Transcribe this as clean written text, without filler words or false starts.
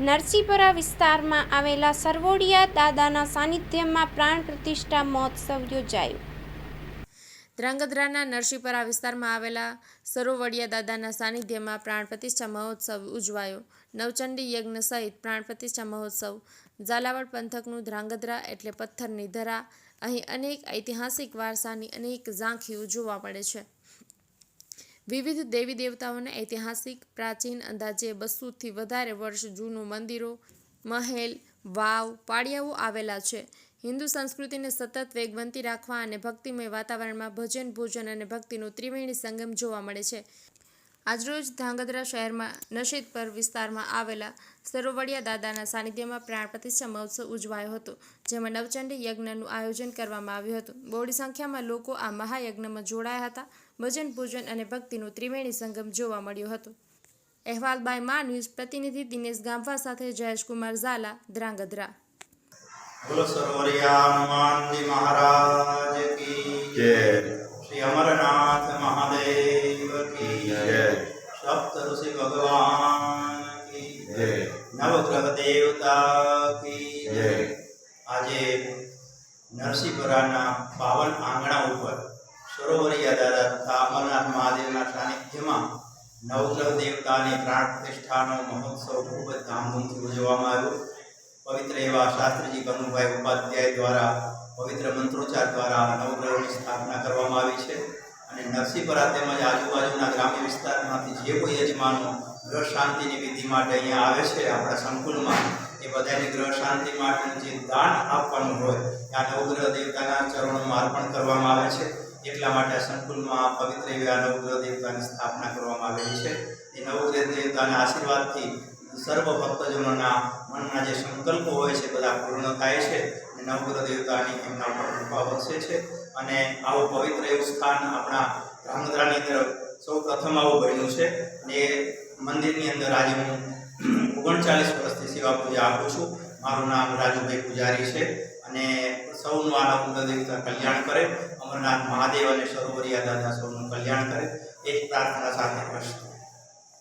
નરસિંહપરા વિસ્તારમાં આવેલા સરવોડિયા દાદાના સાનિધ્યમાં પ્રાણ પ્રતિષ્ઠા મહોત્સવ યોજાયો. ધ્રાંગધ્રાના નરસિંહપરા વિસ્તારમાં આવેલા સરોવડિયા દાદાના સાનિધ્યમાં પ્રાણ પ્રતિષ્ઠા મહોત્સવ ઉજવાયો. નવચંડી યજ્ઞ સહિત પ્રાણ પ્રતિષ્ઠા મહોત્સવ. ઝાલાવાડ પંથકનું ધ્રાંગધ્રા એટલે પથ્થરની ધરા. અહીં અનેક ઐતિહાસિક વારસાની અનેક ઝાંખીઓ જોવા મળે છે. વિવિધ દેવી દેવતાઓના ઐતિહાસિક, પ્રાચીન, અંદાજે 200થી વધારે વર્ષ જૂનું મંદિરો, મહેલ, વાવ, પાળિયાઓ આવેલા છે. હિન્દુ સંસ્કૃતિને સતત વેગવંતી રાખવા અને ભક્તિમય વાતાવરણમાં ભજન, ભોજન અને ભક્તિનો ત્રિવેણી સંગમ જોવા મળે છે. આજરોજ ધ્રાંગધ્રા શહેરમાં નરસિંહપર વિસ્તારમાં આવેલા સરોવડિયા દાદાના સાનિધ્યમાં પ્રાણ પ્રતિષ્ઠા મહોત્સવ ઉજવાયો હતો, જેમાં નવચંડી યજ્ઞનું આયોજન કરવામાં આવ્યું હતું. બહોળી સંખ્યામાં લોકો આ મહાયજ્ઞમાં જોડાયા હતા. ભજન, ભોજન અને ભક્તિનો ત્રિવેણી સંગમ જોવા મળ્યો હતો. અહેવાલ બાય મા ન્યૂઝ પ્રતિનિધિ દિનેશ ગામવા સાથે જયેશકુમાર ઝાલા, ધ્રાંગધ્રા. બોલો સરોવરિયા હનુમાનજી મહારાજ કી જય. શ્રી અમરનાથ મહાદેવ કી જય. સપ્ત ઋષિ ભગવાન કી જય. નવગ્રહ દેવતા કી જય. આજે નરસિંહપરાના પાવન આંગણા ઉપર સરોવરિયા દાદા તથા અમરનાથ મહાદેવના સાનિધ્યમાં નવગ્રહ દેવતાની પ્રાણ પ્રતિષ્ઠાનો મહોત્સવ ખૂબ જ ધામધૂમથી ઉજવવામાં આવ્યો. પવિત્ર એવા શાસ્ત્રીજી કનુભાઈ ઉપાધ્યાય દ્વારા પવિત્ર મંત્રોચ્ચાર દ્વારા નવગ્રહોની સ્થાપના કરવામાં આવી છે. અને નરસિંહપરા તેમજ આજુબાજુના ગ્રામ્ય વિસ્તારમાંથી જે કોઈ યજમાનો ગ્રહ શાંતિની વિધિ માટે અહીંયા આવે છે આપણા સંકુલમાં, એ બધાની ગ્રહ શાંતિ માટેનું જે દાન આપવાનું હોય ત્યાં નવગ્રહ દેવતાના ચરણોમાં અર્પણ કરવામાં આવે છે. એટલા માટે સંકુલમાં પવિત્ર એવા નવગ્રહ દેવતાની સ્થાપના કરવામાં આવેલી છે. એ નવગ્રહ દેવતાના આશીર્વાદથી સર્વ ભક્તજનોના મનના જે સંકલ્પો હોય છે બધા પૂર્ણ થાય છે. નવગ્રહ દેવતાની એમના ઉપર કૃપા વરસે છે. અને આવું પવિત્ર એવું સ્થાન આપણા ધ્રાંગધ્રાની અંદર સૌ પ્રથમ આવું બન્યું છે. અને એ મંદિરની અંદર આજે હું 39 વર્ષથી સેવા પૂજા આપું છું. મારું નામ રાજુભાઈ પૂજારી છે. અને સૌનું આ નવગ્રહ દેવતા કલ્યાણ કરે, અમરનાથ મહાદેવ અને સરોવરિયા દાદા સૌનું કલ્યાણ કરે, એ જ પ્રાર્થના સાથે કરશું.